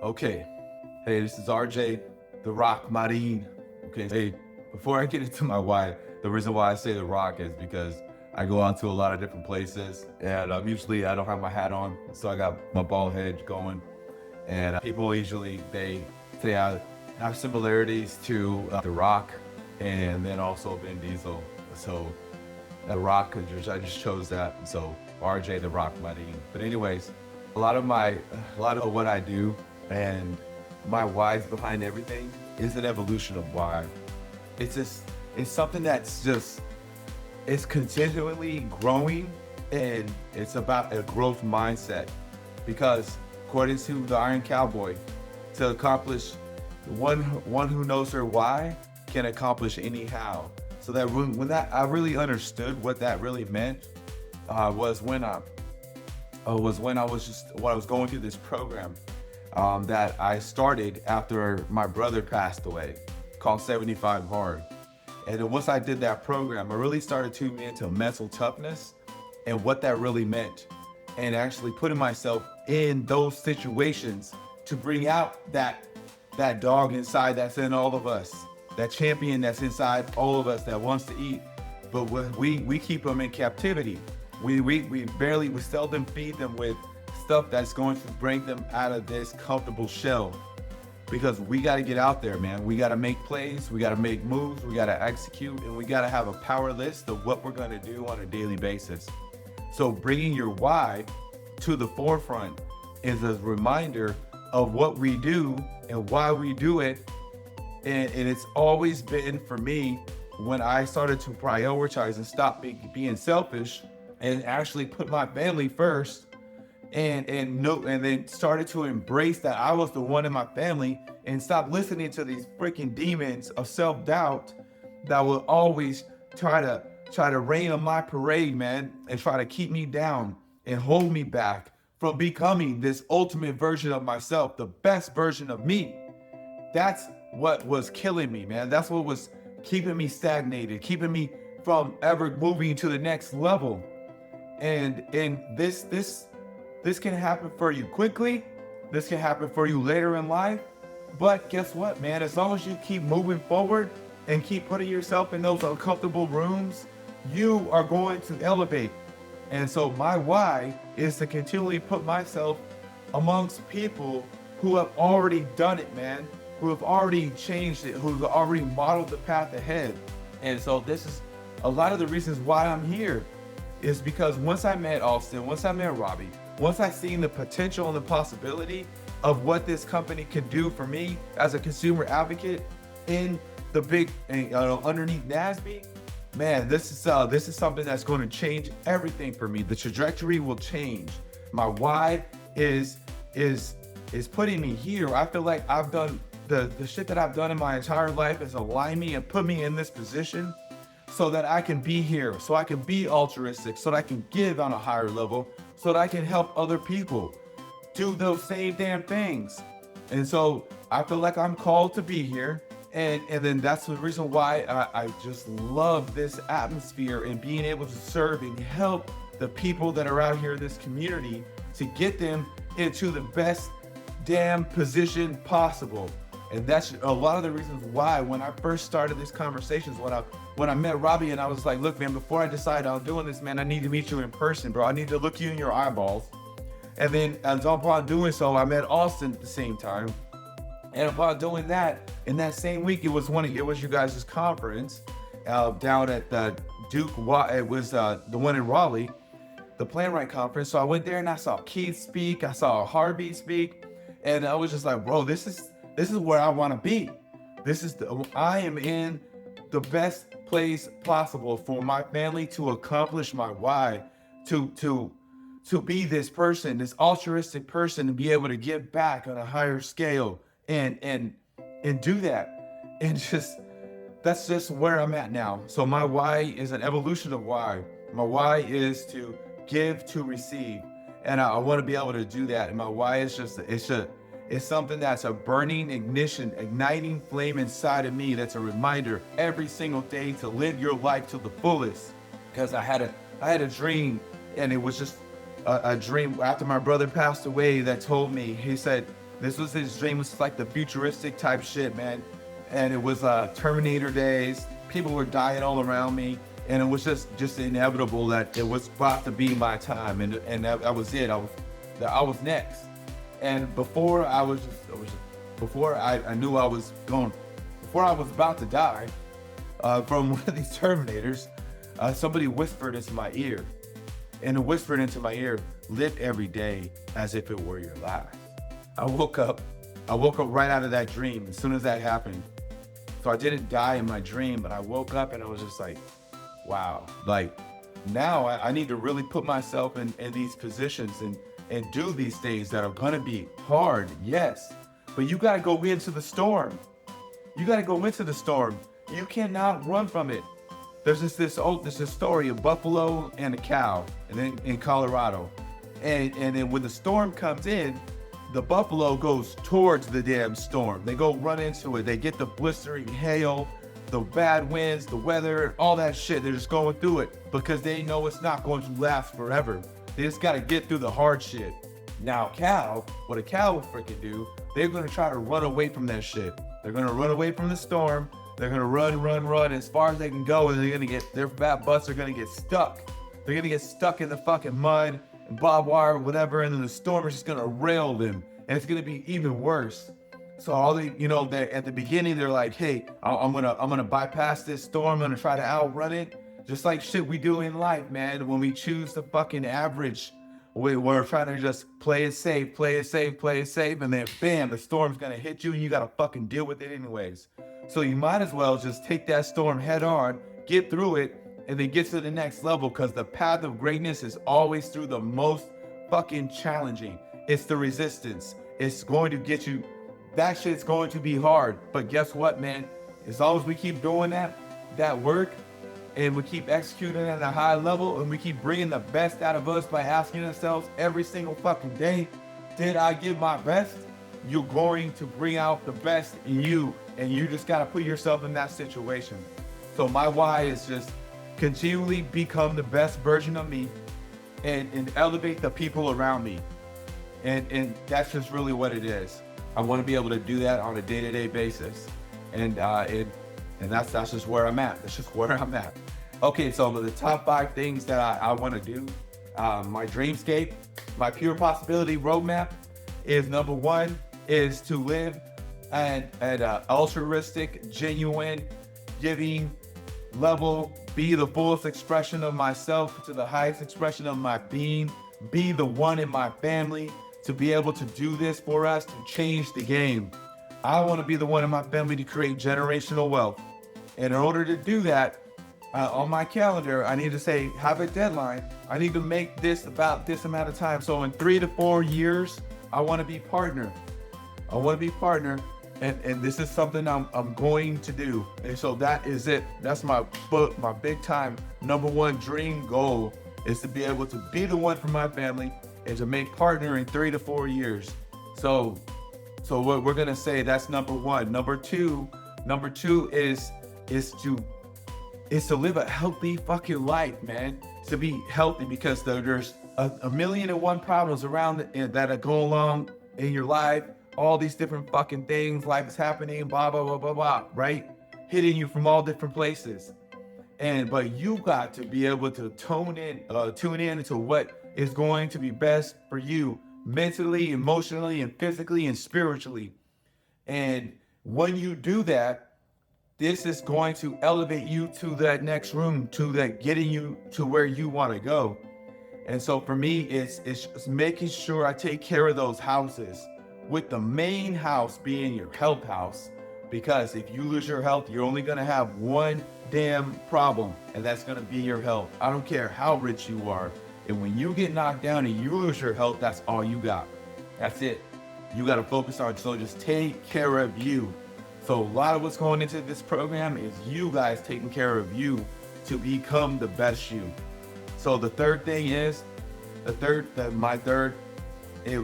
Okay. Hey, this is RJ, the Rock Marin. Okay. Hey, before I get into my why, the reason why I say the Rock is because I go out to a lot of different places, and usually I don't have my hat on, so I got my bald head going. And people usually they say I have similarities to the Rock, and then also Vin Diesel. So the Rock, I just chose that. So RJ, the Rock Marin. But anyways, a lot of what I do and my whys behind everything is an evolution of why. It's something that's just it's continually growing, and it's about a growth mindset. Because according to the Iron Cowboy, to accomplish one who knows their why can accomplish any how. So that when that I really understood what that really meant was when I was going through this program that I started after my brother passed away, called 75 Hard. And then once I did that program, I really started tuning into mental toughness and what that really meant, and actually putting myself in those situations to bring out that dog inside that's in all of us, that champion that's inside all of us that wants to eat, but we keep them in captivity. We seldom feed them with stuff that's going to bring them out of this comfortable shell, because we got to get out there, man. We got to make plays, we got to make moves, we got to execute, and we got to have a power list of what we're going to do on a daily basis. So bringing your why to the forefront is a reminder of what we do and why we do it. And it's always been for me, when I started to prioritize and stop being selfish and actually put my family first, and then started to embrace that I was the one in my family, and stop listening to these freaking demons of self-doubt that will always try to rain on my parade, man, and try to keep me down and hold me back from becoming this ultimate version of myself, the best version of me. That's what was killing me, man. That's what was keeping me stagnated, keeping me from ever moving to the next level. And this can happen for you quickly. This can happen for you later in life. But guess what, man? As long as you keep moving forward and keep putting yourself in those uncomfortable rooms, you are going to elevate. And so my why is to continually put myself amongst people who have already done it, man, who have already changed it, who have already modeled the path ahead. And so this is a lot of the reasons why I'm here, is because once I met Austin, once I met Robbie, once I seen the potential and the possibility of what this company could do for me as a consumer advocate in the big, underneath NASB, man, this is something that's going to change everything for me. The trajectory will change. My why is putting me here. I feel like I've done the shit that I've done in my entire life has aligned me and put me in this position so that I can be here, so I can be altruistic, so that I can give on a higher level, so that I can help other people do those same damn things. And so I feel like I'm called to be here. And then that's the reason why I just love this atmosphere and being able to serve and help the people that are out here in this community to get them into the best damn position possible. And that's a lot of the reasons why when I first started these conversations, when I met Robbie, and I was like, look, man, before I decide on doing this, man, I need to meet you in person, bro. I need to look you in your eyeballs. And then upon doing so, I met Austin at the same time. And upon doing that, in that same week, it was you guys' conference down at the Duke. It was the one in Raleigh, the PlanWrite conference. So I went there and I saw Keith speak, I saw Harvey speak, and I was just like, bro, this is where I want to be. I am in the best place possible for my family to accomplish my why, to be this person, this altruistic person, and be able to give back on a higher scale and do that. And that's just where I'm at now. So my why is an evolution of why. My why is to give, to receive. And I want to be able to do that. And my why is it's something that's a burning ignition, igniting flame inside of me. That's a reminder every single day to live your life to the fullest. Because I had a dream, and it was just a dream after my brother passed away that told me, he said, This was his dream. It was like the futuristic type shit, man. And it was Terminator days. People were dying all around me. And it was just inevitable that it was about to be my time. And that was it. I was next. And before I knew I was going, before I was about to die from one of these Terminators, somebody whispered into my ear. And it whispered into my ear, live every day as if it were your last. I woke up right out of that dream as soon as that happened. So I didn't die in my dream, but I woke up and I was just like, wow. Like, now I need to really put myself in these positions and do these things that are gonna be hard, yes. But you gotta go into the storm. You gotta go into the storm. You cannot run from it. There's this story of buffalo and a cow, and then in Colorado. And then when the storm comes in, the buffalo goes towards the damn storm. They go run into it. They get the blistering hail, the bad winds, the weather, all that shit. They're just going through it because they know it's not going to last forever. They just got to get through the hard shit. Now, what a cow will freaking do, they're going to try to run away from that shit. They're going to run away from the storm. They're going to run as far as they can go, and they're going to get, their fat butts are going to get stuck. They're going to get stuck in the fucking mud and barbed wire, whatever, and then the storm is just going to rail them, and it's going to be even worse. So all they, at the beginning, they're like, hey, I'm gonna bypass this storm. I'm gonna try to outrun it. Just like shit we do in life, man. When we choose the fucking average, we're trying to just play it safe, and then bam, the storm's gonna hit you and you gotta fucking deal with it anyways. So you might as well just take that storm head on, get through it, and then get to the next level, because the path of greatness is always through the most fucking challenging. It's the resistance. It's going to get you. That shit's going to be hard, but guess what, man? As long as we keep doing that work, and we keep executing at a high level, and we keep bringing the best out of us by asking ourselves every single fucking day, did I give my best? You're going to bring out the best in you, and you just gotta put yourself in that situation. So my why is just continually become the best version of me, and elevate the people around me, and that's just really what it is. I want to be able to do that on a day-to-day basis, and that's just where I'm at. That's just where I'm at. Okay, so the top 5 things that I want to do, my dreamscape, my pure possibility roadmap is number 1 is to live at an altruistic, genuine, giving level, be the fullest expression of myself to the highest expression of my being, be the one in my family to be able to do this for us, to change the game. I want to be the one in my family to create generational wealth. And in order to do that, on my calendar, I need to say, have a deadline. I need to make this about this amount of time. So in 3 to 4 years, I want to be partner. I want to be partner. And this is something I'm going to do. And so that is it. That's my big time number 1 dream goal, is to be able to be the one for my family and to make partner in 3 to 4 years. So what we're gonna say, that's number 1. Number two is to live a healthy fucking life, man. To be healthy, because there's a million and one problems around that are going along in your life. All these different fucking things, life is happening, blah, blah, blah, blah, blah, right? Hitting you from all different places. But you got to be able to tune in to what is going to be best for you, mentally, emotionally, and physically, and spiritually. And when you do that, this is going to elevate you to that next room, to that getting you to where you want to go. And so for me, it's just making sure I take care of those houses, with the main house being your health house. Because if you lose your health, you're only gonna have one damn problem, and that's gonna be your health. I don't care how rich you are. And when you get knocked down and you lose your health, that's all you got. That's it. You gotta focus on, so just take care of you. So a lot of what's going into this program is you guys taking care of you to become the best you. So the third thing is, it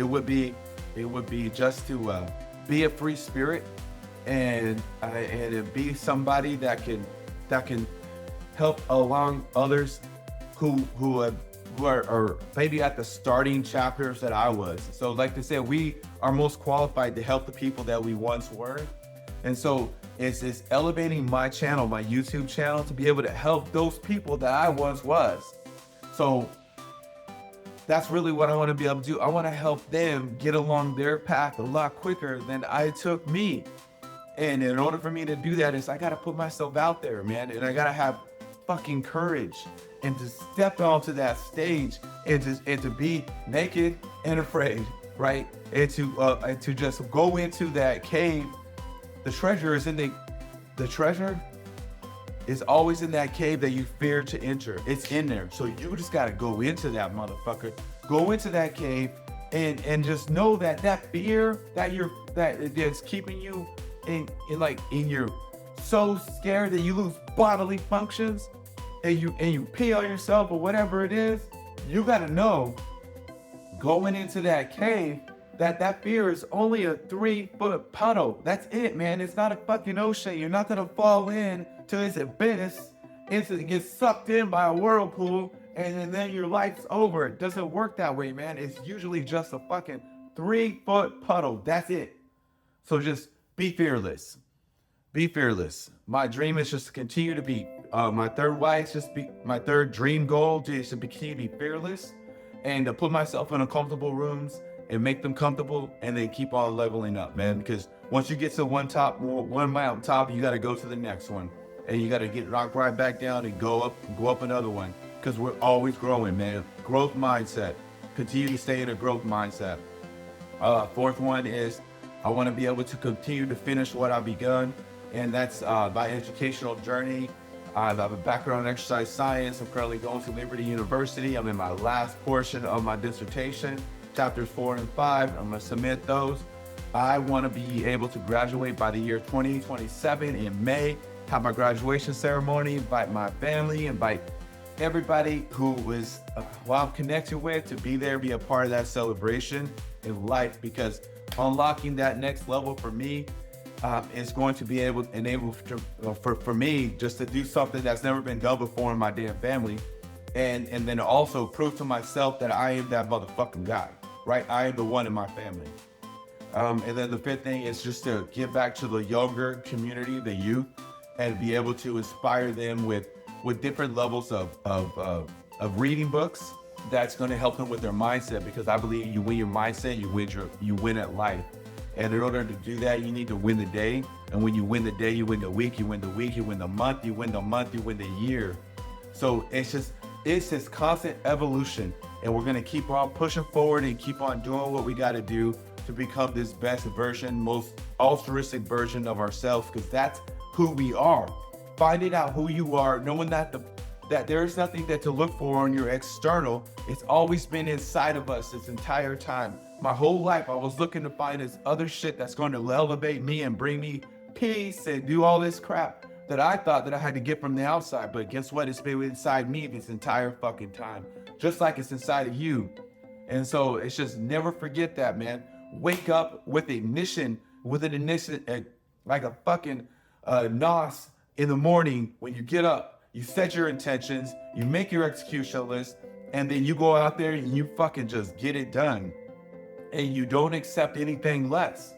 would be just to be a free spirit, and be somebody that can help along others who who are maybe at the starting chapters that I was. So like I said, we are most qualified to help the people that we once were. And so it's elevating my channel, my YouTube channel, to be able to help those people that I once was. So that's really what I want to be able to do. I want to help them get along their path a lot quicker than I took me. And in order for me to do that, I got to put myself out there, man. And I got to have fucking courage and to step onto that stage and to be naked and afraid, right? And to just go into that cave. The treasure is always in that cave that you fear to enter. It's in there. So you just got to go into that motherfucker. Go into that cave and just know that fear that's keeping you in you're so scared that you lose bodily functions and you pee on yourself or whatever it is. You got to know going into that cave that fear is only a 3-foot puddle. That's it, man. It's not a fucking ocean. You're not gonna fall in to its abyss, instantly get sucked in by a whirlpool, and then your life's over. It doesn't work that way, man. It's usually just a fucking 3-foot puddle. That's it. So just be fearless. Be fearless. My dream is just to continue to be my third dream goal is to continue to be fearless and to put myself in uncomfortable rooms and make them comfortable, and then keep on leveling up, man. Because once you get to one mountain top, you got to go to the next one, and you got to get knocked right back down and go up another one. Because we're always growing, man. Growth mindset. Continue to stay in a growth mindset. Fourth one is I want to be able to continue to finish what I've begun, and that's my educational journey. I have a background in exercise science. I'm currently going to Liberty University. I'm in my last portion of my dissertation. Chapters 4 and 5, I'm gonna submit those. I wanna be able to graduate by the year 2027 in May, have my graduation ceremony, invite my family, invite everybody who I'm connected with to be there, be a part of that celebration in life, because unlocking that next level for me is going to be enable for me just to do something that's never been done before in my damn family. And then also prove to myself that I am that motherfucking guy, right? I am the one in my family. And then the fifth thing is just to give back to the younger community, the youth, and be able to inspire them with different levels of reading books that's going to help them with their mindset. Because I believe you win your mindset, you win at life. And in order to do that, you need to win the day. And when you win the day, you win the week, you win the week, you win the month, you win the year. So it's this constant evolution, and we're gonna keep on pushing forward and keep on doing what we gotta do to become this best version, most altruistic version of ourselves, because that's who we are. Finding out who you are, knowing that there's nothing that to look for on your external. It's always been inside of us this entire time. My whole life, I was looking to find this other shit that's going to elevate me and bring me peace and do all this crap that I thought that I had to get from the outside. But guess what? It's been inside me this entire fucking time, just like it's inside of you. And so it's just never forget that, man. Wake up with ignition, like a fucking NOS in the morning. When you get up, you set your intentions, you make your execution list, and then you go out there and you fucking just get it done. And you don't accept anything less,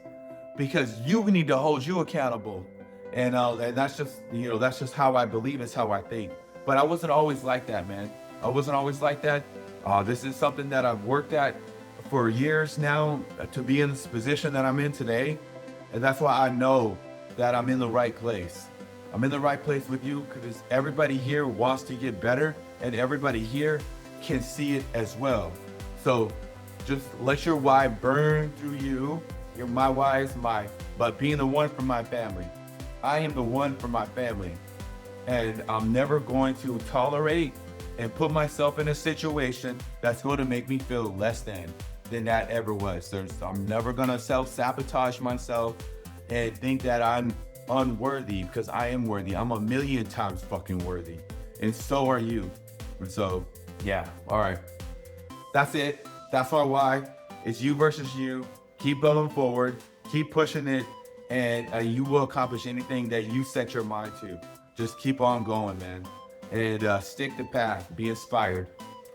because you need to hold you accountable. And that's just how I believe, it's how I think. But I wasn't always like that, man. I wasn't always like that. This is something that I've worked at for years now to be in this position that I'm in today. And that's why I know that I'm in the right place. I'm in the right place with you, because everybody here wants to get better, and everybody here can see it as well. So just let your why burn through you. My why is but being the one for my family. I am the one for my family, and I'm never going to tolerate and put myself in a situation that's going to make me feel less than that ever was. I'm never going to self-sabotage myself and think that I'm unworthy, because I am worthy. I'm 1,000,000 times fucking worthy, and so are you. And so, yeah, all right. That's it. That's our why. It's you versus you. Keep going forward. Keep pushing it. And you will accomplish anything that you set your mind to. Just keep on going, man. And stick the path. Be inspired.